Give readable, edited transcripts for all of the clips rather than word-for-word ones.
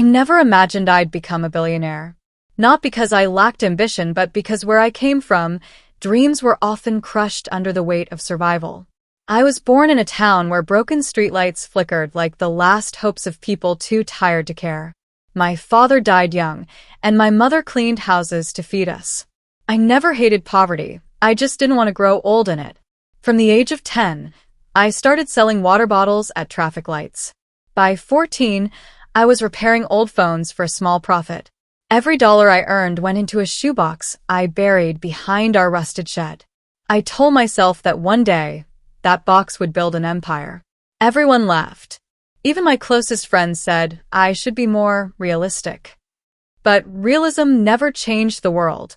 I never imagined I'd become a billionaire. Not because I lacked ambition, but because where I came from, dreams were often crushed under the weight of survival. I was born in a town where broken streetlights flickered like the last hopes of people too tired to care. My father died young, and my mother cleaned houses to feed us. I never hated poverty, I just didn't want to grow old in it. From the age of 10, I started selling water bottles at traffic lights. By 14, I was repairing old phones for a small profit. Every dollar I earned went into a shoebox I buried behind our rusted shed. I told myself that one day, that box would build an empire. Everyone laughed. Even my closest friends said I should be more realistic. But realism never changed the world.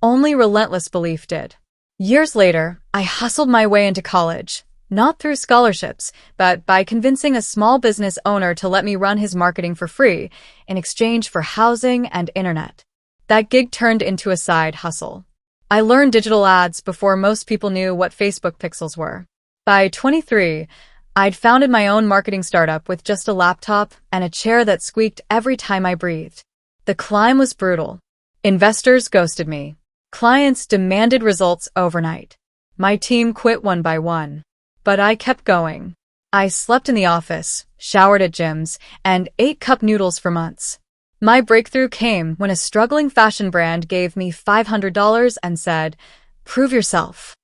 Only relentless belief did. Years later, I hustled my way into college, not through scholarships, but by convincing a small business owner to let me run his marketing for free in exchange for housing and internet. That gig turned into a side hustle. I learned digital ads before most people knew what Facebook pixels were. By 23, I'd founded my own marketing startup with just a laptop and a chair that squeaked every time I breathed. The climb was brutal. Investors ghosted me. Clients demanded results overnight. My team quit one by one. But I kept going. I slept in the office, showered at gyms, and ate cup noodles for months. My breakthrough came when a struggling fashion brand gave me $500 and said, "Prove yourself."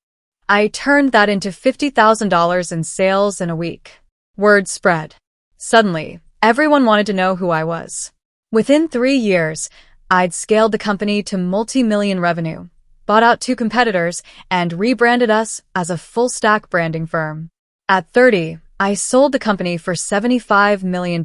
I turned that into $50,000 in sales in a week. Word spread. Suddenly, everyone wanted to know who I was. Within 3 years, I'd scaled the company to multi-million revenue, bought out 2 competitors, and rebranded us as a full-stack branding firm. At 30, I sold the company for $75 million.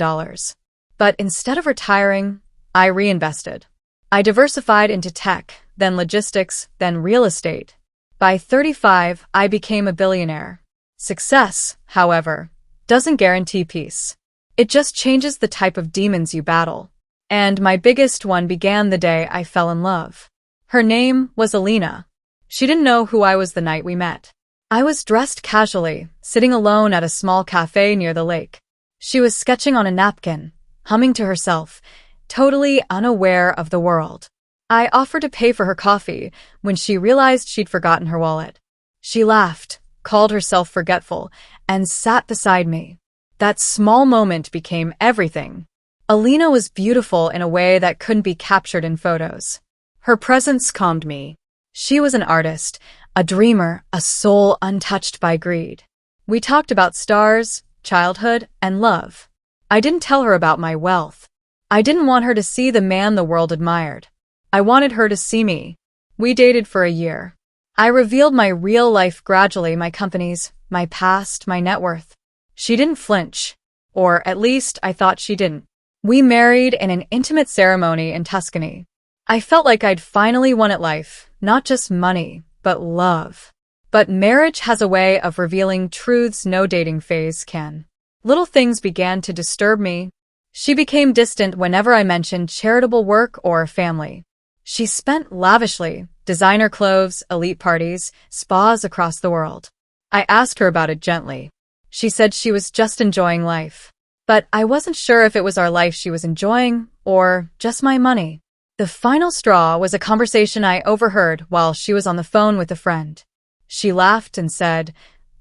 But instead of retiring, I reinvested. I diversified into tech, then logistics, then real estate. By 35, I became a billionaire. Success, however, doesn't guarantee peace. It just changes the type of demons you battle. And my biggest one began the day I fell in love. Her name was Alina. She didn't know who I was the night we met. I was dressed casually, sitting alone at a small cafe near the lake. She was sketching on a napkin, humming to herself, totally unaware of the world. I offered to pay for her coffee when she realized she'd forgotten her wallet. She laughed, called herself forgetful, and sat beside me. That small moment became everything. Alina was beautiful in a way that couldn't be captured in photos. Her presence calmed me. She was an artist, a dreamer, a soul untouched by greed. We talked about stars, childhood, and love. I didn't tell her about my wealth. I didn't want her to see the man the world admired. I wanted her to see me. We dated for a year. I revealed my real life gradually, my companies, my past, my net worth. She didn't flinch. Or at least I thought she didn't. We married in an intimate ceremony in Tuscany. I felt like I'd finally won at life, not just money, but love. But marriage has a way of revealing truths no dating phase can. Little things began to disturb me. She became distant whenever I mentioned charitable work or family. She spent lavishly, designer clothes, elite parties, spas across the world. I asked her about it gently. She said she was just enjoying life. But I wasn't sure if it was our life she was enjoying, or just my money. The final straw was a conversation I overheard while she was on the phone with a friend. She laughed and said,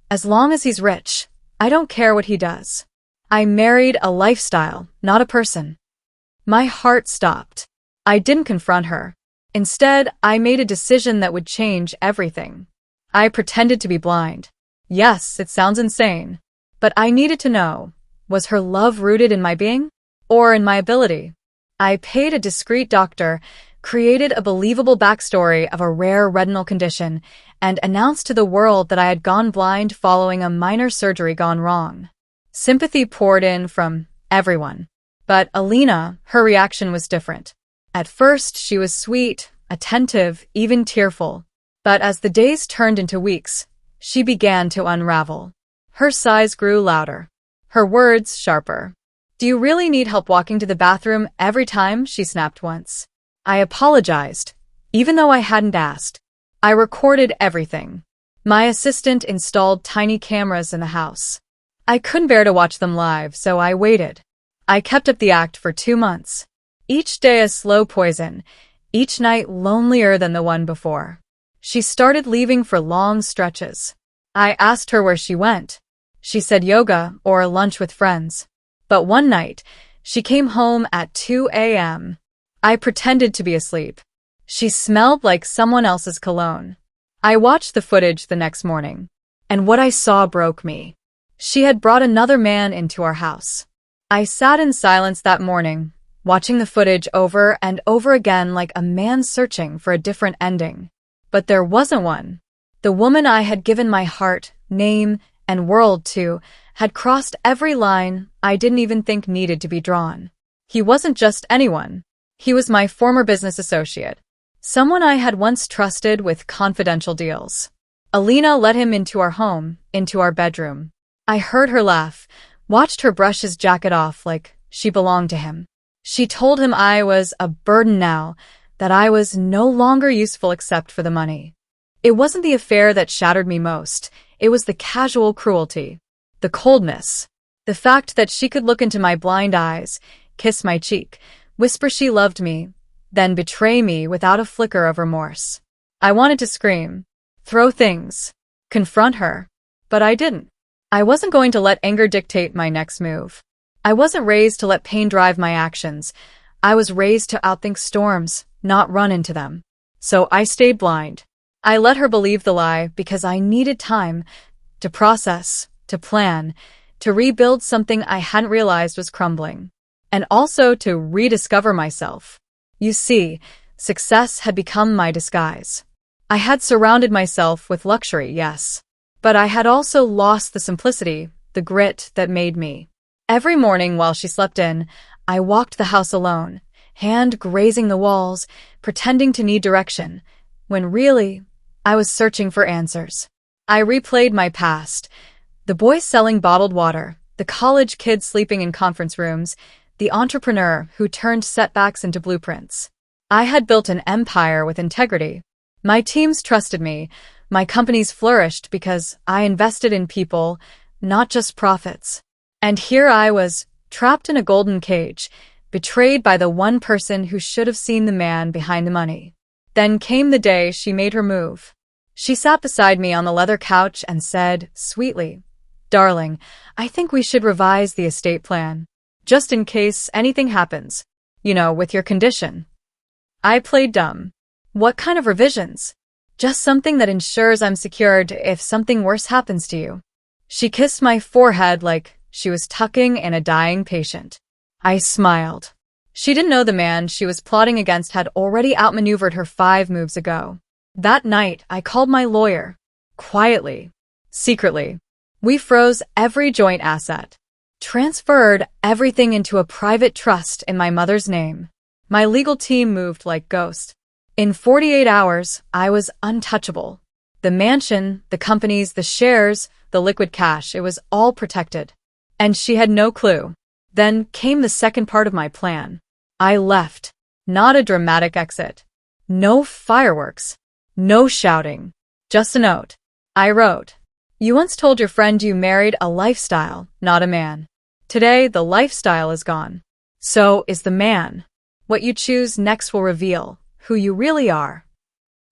"As long as he's rich, I don't care what he does." I married a lifestyle, not a person. My heart stopped. I didn't confront her. Instead, I made a decision that would change everything. I pretended to be blind. Yes, it sounds insane. But I needed to know, was her love rooted in my being? Or in my ability? I paid a discreet doctor, created a believable backstory of a rare retinal condition, and announced to the world that I had gone blind following a minor surgery gone wrong. Sympathy poured in from everyone. But Alina, her reaction was different. At first, she was sweet, attentive, even tearful. But as the days turned into weeks, she began to unravel. Her sighs grew louder. Her words sharper. "Do you really need help walking to the bathroom every time?" she snapped once. I apologized, even though I hadn't asked. I recorded everything. My assistant installed tiny cameras in the house. I couldn't bear to watch them live, so I waited. I kept up the act for 2 months. Each day a slow poison, each night lonelier than the one before. She started leaving for long stretches. I asked her where she went. She said yoga or lunch with friends. But one night, she came home at 2 a.m. I pretended to be asleep. She smelled like someone else's cologne. I watched the footage the next morning, and what I saw broke me. She had brought another man into our house. I sat in silence that morning, watching the footage over and over again like a man searching for a different ending. But there wasn't one. The woman I had given my heart, name, and world to had crossed every line I didn't even think needed to be drawn. He wasn't just anyone. He was my former business associate. Someone I had once trusted with confidential deals. Alina let him into our home, into our bedroom. I heard her laugh, watched her brush his jacket off like she belonged to him. She told him I was a burden now, that I was no longer useful except for the money. It wasn't the affair that shattered me most, it was the casual cruelty, the coldness, the fact that she could look into my blind eyes, kiss my cheek, whisper she loved me, then betray me without a flicker of remorse. I wanted to scream, throw things, confront her, but I didn't. I wasn't going to let anger dictate my next move. I wasn't raised to let pain drive my actions. I was raised to outthink storms, not run into them. So I stayed blind. I let her believe the lie because I needed time to process, to plan, to rebuild something I hadn't realized was crumbling, and also to rediscover myself. You see, success had become my disguise. I had surrounded myself with luxury, yes, but I had also lost the simplicity, the grit that made me. Every morning while she slept in, I walked the house alone, hand grazing the walls, pretending to need direction, when really, I was searching for answers. I replayed my past. The boy selling bottled water, the college kid sleeping in conference rooms, the entrepreneur who turned setbacks into blueprints. I had built an empire with integrity. My teams trusted me. My companies flourished because I invested in people, not just profits. And here I was, trapped in a golden cage, betrayed by the one person who should have seen the man behind the money. Then came the day she made her move. She sat beside me on the leather couch and said, sweetly, "Darling, I think we should revise the estate plan. Just in case anything happens. With your condition." I played dumb. What kind of revisions? Just something that ensures I'm secured if something worse happens to you. She kissed my forehead like she was tucking in a dying patient. I smiled. She didn't know the man she was plotting against had already outmaneuvered her 5 moves ago. That night, I called my lawyer. Quietly. Secretly. We froze every joint asset. Transferred everything into a private trust in my mother's name. My legal team moved like ghosts. In 48 hours, I was untouchable. The mansion, the companies, the shares, the liquid cash, it was all protected. And she had no clue. Then came the second part of my plan. I left. Not a dramatic exit. No fireworks. No shouting. Just a note. I wrote, "You once told your friend you married a lifestyle, not a man. Today, the lifestyle is gone. So is the man. What you choose next will reveal who you really are."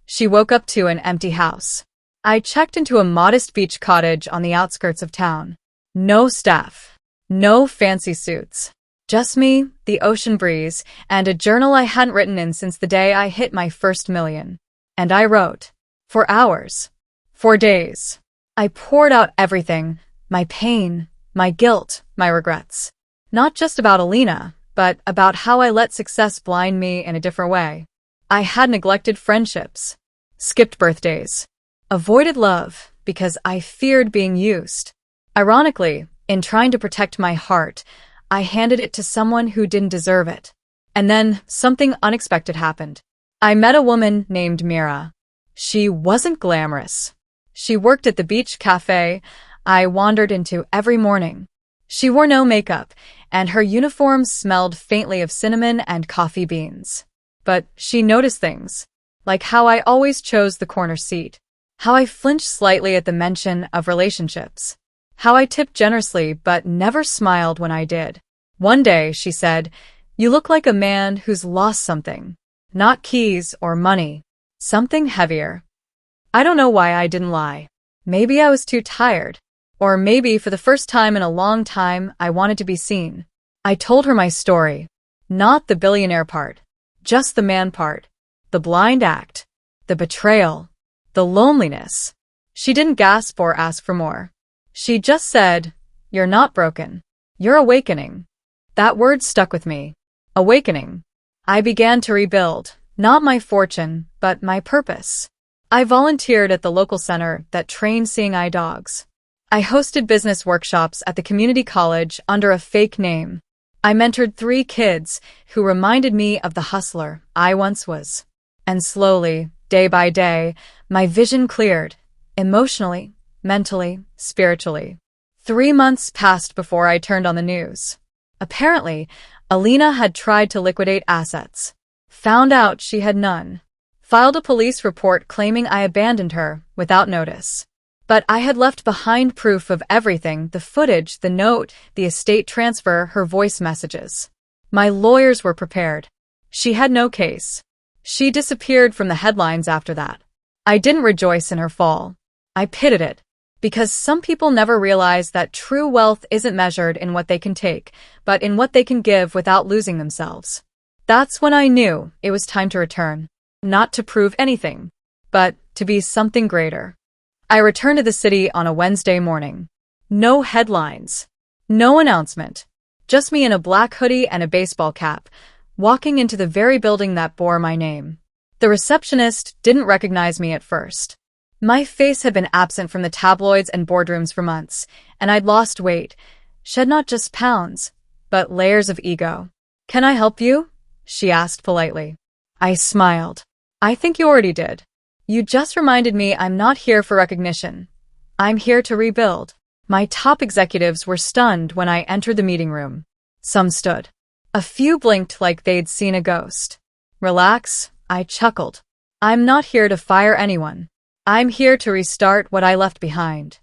She woke up to an empty house. I checked into a modest beach cottage on the outskirts of town. No staff. No fancy suits. Just me, the ocean breeze, and a journal I hadn't written in since the day I hit my first million. And I wrote. For hours. For days. I poured out everything. My pain, my guilt, my regrets. Not just about Alina, but about how I let success blind me in a different way. I had neglected friendships. Skipped birthdays. Avoided love because I feared being used. Ironically, in trying to protect my heart, I handed it to someone who didn't deserve it. And then something unexpected happened. I met a woman named Mira. She wasn't glamorous. She worked at the beach cafe I wandered into every morning. She wore no makeup, and her uniform smelled faintly of cinnamon and coffee beans. But she noticed things, like how I always chose the corner seat, how I flinched slightly at the mention of relationships, how I tipped generously but never smiled when I did. One day, she said, "You look like a man who's lost something. Not keys or money. Something heavier." I don't know why I didn't lie. Maybe I was too tired. Or maybe for the first time in a long time, I wanted to be seen. I told her my story. Not the billionaire part. Just the man part. The blind act. The betrayal. The loneliness. She didn't gasp or ask for more. She just said, "You're not broken. You're awakening." That word stuck with me. Awakening. I began to rebuild, not my fortune, but my purpose. I volunteered at the local center that trained seeing eye dogs. I hosted business workshops at the community college under a fake name. I mentored 3 kids who reminded me of the hustler I once was. And slowly, day by day, my vision cleared, emotionally, mentally, spiritually. 3 months passed before I turned on the news. Apparently, Alina had tried to liquidate assets. Found out she had none. Filed a police report claiming I abandoned her without notice. But I had left behind proof of everything: the footage, the note, the estate transfer, her voice messages. My lawyers were prepared. She had no case. She disappeared from the headlines after that. I didn't rejoice in her fall. I pitied it. Because some people never realize that true wealth isn't measured in what they can take, but in what they can give without losing themselves. That's when I knew it was time to return. Not to prove anything, but to be something greater. I returned to the city on a Wednesday morning. No headlines. No announcement. Just me in a black hoodie and a baseball cap, walking into the very building that bore my name. The receptionist didn't recognize me at first. My face had been absent from the tabloids and boardrooms for months, and I'd lost weight, shed not just pounds, but layers of ego. "Can I help you?" she asked politely. I smiled. "I think you already did. You just reminded me I'm not here for recognition. I'm here to rebuild." My top executives were stunned when I entered the meeting room. Some stood. A few blinked like they'd seen a ghost. "Relax," I chuckled. "I'm not here to fire anyone. I'm here to restart what I left behind."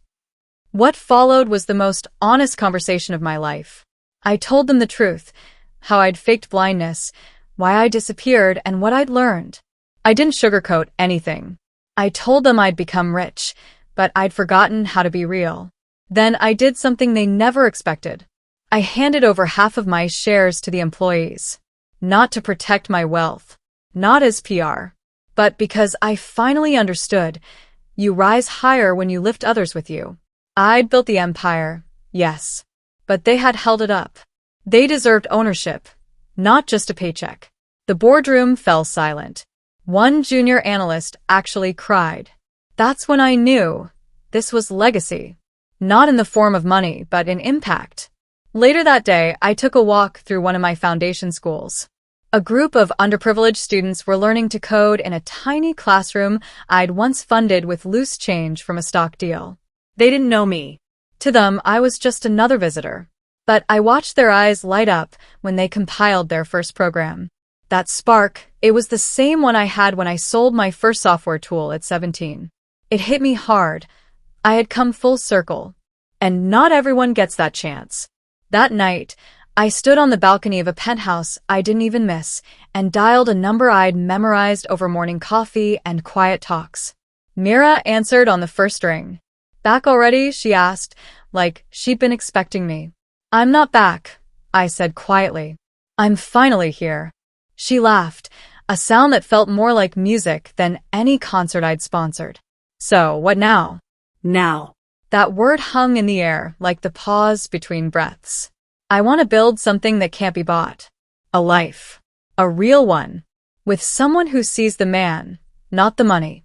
What followed was the most honest conversation of my life. I told them the truth, how I'd faked blindness, why I disappeared, and what I'd learned. I didn't sugarcoat anything. I told them I'd become rich, but I'd forgotten how to be real. Then I did something they never expected. I handed over half of my shares to the employees. Not to protect my wealth, not as PR, but because I finally understood you rise higher when you lift others with you. I'd built the empire, yes, but they had held it up. They deserved ownership, not just a paycheck. The boardroom fell silent. One junior analyst actually cried. That's when I knew this was legacy. Not in the form of money, but in impact. Later that day, I took a walk through one of my foundation schools. A group of underprivileged students were learning to code in a tiny classroom I'd once funded with loose change from a stock deal. They didn't know me. To them, I was just another visitor. But I watched their eyes light up when they compiled their first program. That spark, it was the same one I had when I sold my first software tool at 17. It hit me hard. I had come full circle. And not everyone gets that chance. That night, I stood on the balcony of a penthouse I didn't even miss and dialed a number I'd memorized over morning coffee and quiet talks. Mira answered on the first ring. "Back already?" she asked, like she'd been expecting me. "I'm not back," I said quietly. "I'm finally here." She laughed, a sound that felt more like music than any concert I'd sponsored. "So, what now?" "Now." That word hung in the air like the pause between breaths. "I want to build something that can't be bought. A life. A real one. With someone who sees the man, not the money."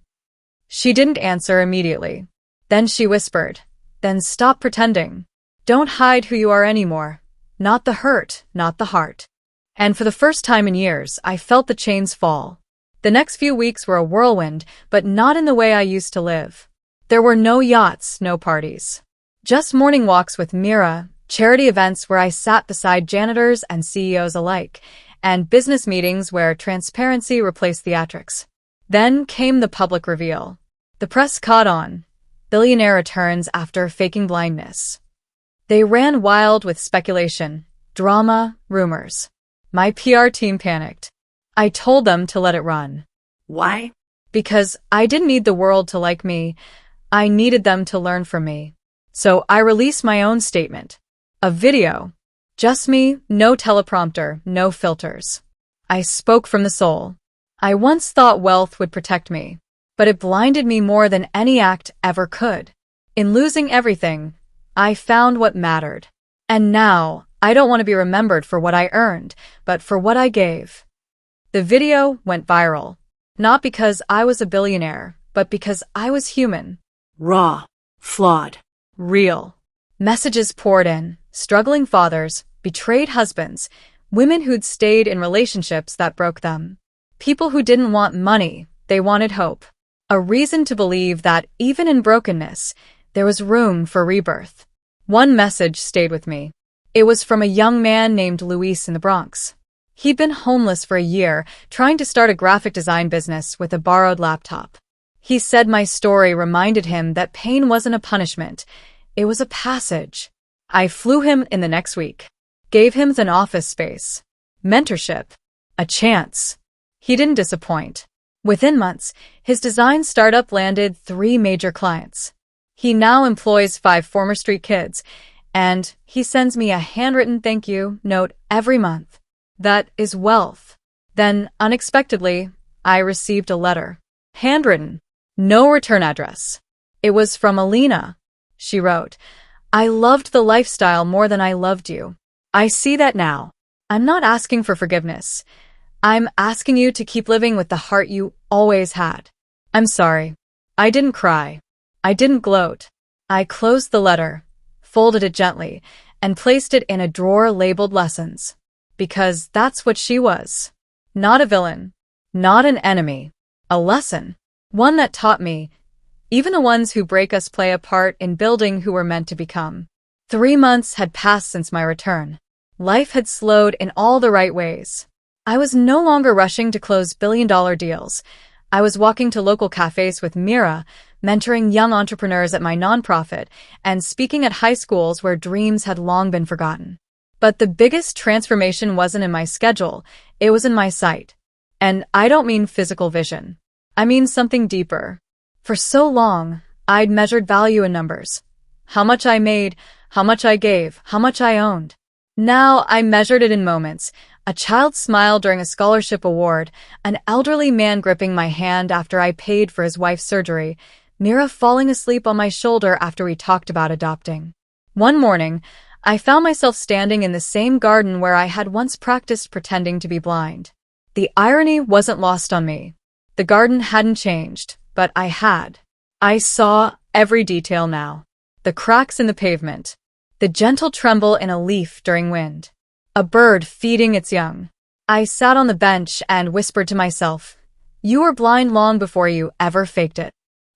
She didn't answer immediately. Then she whispered, "Then stop pretending. Don't hide who you are anymore. Not the hurt, not the heart." And for the first time in years, I felt the chains fall. The next few weeks were a whirlwind, but not in the way I used to live. There were no yachts, no parties. Just morning walks with Mira, charity events where I sat beside janitors and CEOs alike, and business meetings where transparency replaced theatrics. Then came the public reveal. The press caught on. Billionaire returns after faking blindness. They ran wild with speculation. Drama, rumors. My PR team panicked. I told them to let it run. Why? Because I didn't need the world to like me. I needed them to learn from me. So I released my own statement. A video. Just me, no teleprompter, no filters. I spoke from the soul. I once thought wealth would protect me, but it blinded me more than any act ever could. In losing everything, I found what mattered. And now, I don't want to be remembered for what I earned, but for what I gave. The video went viral. Not because I was a billionaire, but because I was human. Raw. Flawed. Real. Messages poured in. Struggling fathers, betrayed husbands, women who'd stayed in relationships that broke them. People who didn't want money, they wanted hope. A reason to believe that even in brokenness, there was room for rebirth. One message stayed with me. It was from a young man named Luis in the Bronx. He'd been homeless for a year, trying to start a graphic design business with a borrowed laptop. He said my story reminded him that pain wasn't a punishment, it was a passage. I flew him in the next week, gave him an office space, mentorship, a chance. He didn't disappoint. Within months, his design startup landed 3 major clients. He now employs 5 former street kids, and he sends me a handwritten thank you note every month. That is wealth. Then, unexpectedly, I received a letter. Handwritten. No return address. It was from Alina. She wrote, I loved the lifestyle more than I loved you. I see that now. I'm not asking for forgiveness. I'm asking you to keep living with the heart you always had. I'm sorry. I didn't cry. I didn't gloat. I closed the letter, folded it gently, and placed it in a drawer labeled lessons. Because that's what she was. Not a villain. Not an enemy. A lesson. One that taught me, even the ones who break us play a part in building who we're meant to become. 3 months had passed since my return. Life had slowed in all the right ways. I was no longer rushing to close billion-dollar deals. I was walking to local cafes with Mira, mentoring young entrepreneurs at my nonprofit, and speaking at high schools where dreams had long been forgotten. But the biggest transformation wasn't in my schedule, it was in my sight. And I don't mean physical vision. I mean something deeper. For so long, I'd measured value in numbers. How much I made, how much I gave, how much I owned. Now I measured it in moments. A child's smile during a scholarship award, an elderly man gripping my hand after I paid for his wife's surgery, Mira falling asleep on my shoulder after we talked about adopting. One morning, I found myself standing in the same garden where I had once practiced pretending to be blind. The irony wasn't lost on me. The garden hadn't changed, but I had. I saw every detail now. The cracks in the pavement, the gentle tremble in a leaf during wind, a bird feeding its young. I sat on the bench and whispered to myself, you were blind long before you ever faked it.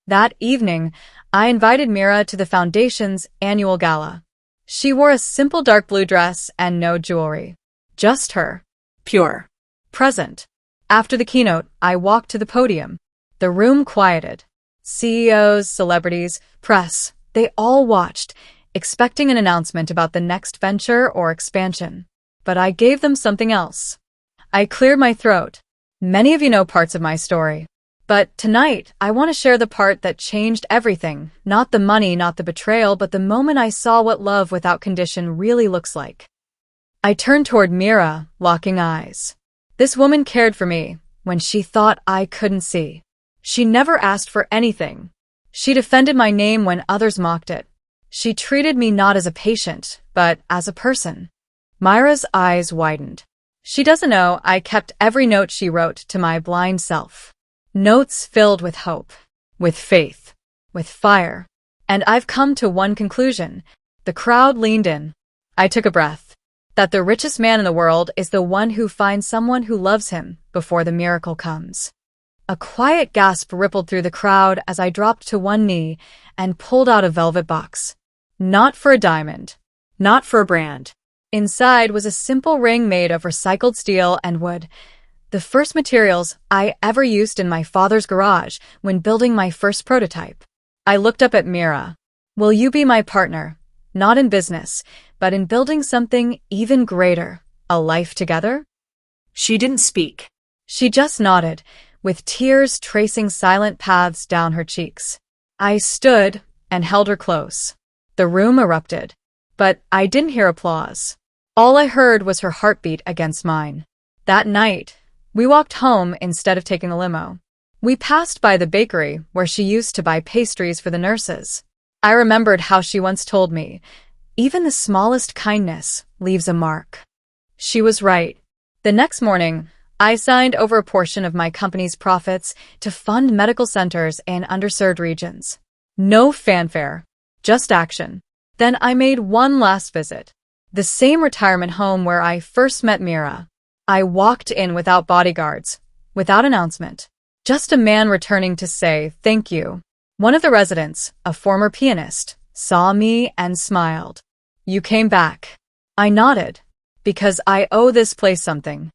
That evening, I invited Mira to the Foundation's annual gala. She wore a simple dark blue dress and no jewelry. Just her. Pure. Present. After the keynote, I walked to the podium. The room quieted. CEOs, celebrities, press, they all watched, expecting an announcement about the next venture or expansion. But I gave them something else. I cleared my throat. Many of you know parts of my story. But tonight, I want to share the part that changed everything. Not the money, not the betrayal, but the moment I saw what love without condition really looks like. I turned toward Mira, locking eyes. This woman cared for me when she thought I couldn't see. She never asked for anything. She defended my name when others mocked it. She treated me not as a patient, but as a person. Myra's eyes widened. She doesn't know I kept every note she wrote to my blind self. Notes filled with hope, with faith, with fire. And I've come to one conclusion. The crowd leaned in. I took a breath. That the richest man in the world is the one who finds someone who loves him before the miracle comes. A quiet gasp rippled through the crowd as I dropped to one knee and pulled out a velvet box. Not for a diamond. Not for a brand. Inside was a simple ring made of recycled steel and wood. The first materials I ever used in my father's garage when building my first prototype. I looked up at Mira. Will you be my partner? Not in business, but in building something even greater, a life together? She didn't speak. She just nodded, with tears tracing silent paths down her cheeks. I stood and held her close. The room erupted, but I didn't hear applause. All I heard was her heartbeat against mine. That night, we walked home instead of taking the limo. We passed by the bakery where she used to buy pastries for the nurses. I remembered how she once told me, even the smallest kindness leaves a mark. She was right. The next morning, I signed over a portion of my company's profits to fund medical centers in underserved regions. No fanfare, just action. Then I made one last visit. The same retirement home where I first met Mira. I walked in without bodyguards, without announcement. Just a man returning to say thank you. One of the residents, a former pianist, saw me and smiled. You came back. I nodded, because I owe this place something.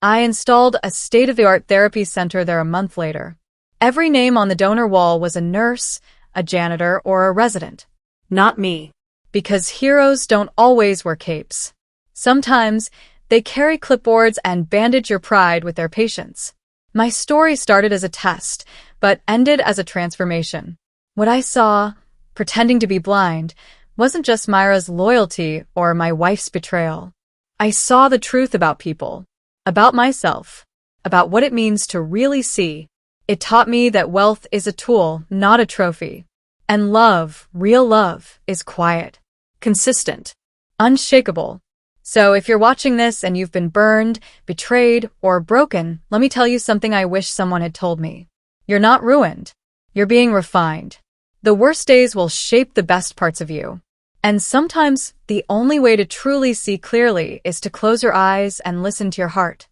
I installed a state-of-the-art therapy center there a month later. Every name on the donor wall was a nurse, a janitor, or a resident. Not me. Because heroes don't always wear capes. Sometimes, they carry clipboards and bandage your pride with their patients. My story started as a test, but ended as a transformation. What I saw, pretending to be blind, wasn't just Myra's loyalty or my wife's betrayal. I saw the truth about people, about myself, about what it means to really see. It taught me that wealth is a tool, not a trophy. And love, real love, is quiet, consistent, unshakable. So if you're watching this and you've been burned, betrayed, or broken, let me tell you something I wish someone had told me. You're not ruined. You're being refined. The worst days will shape the best parts of you. And sometimes the only way to truly see clearly is to close your eyes and listen to your heart.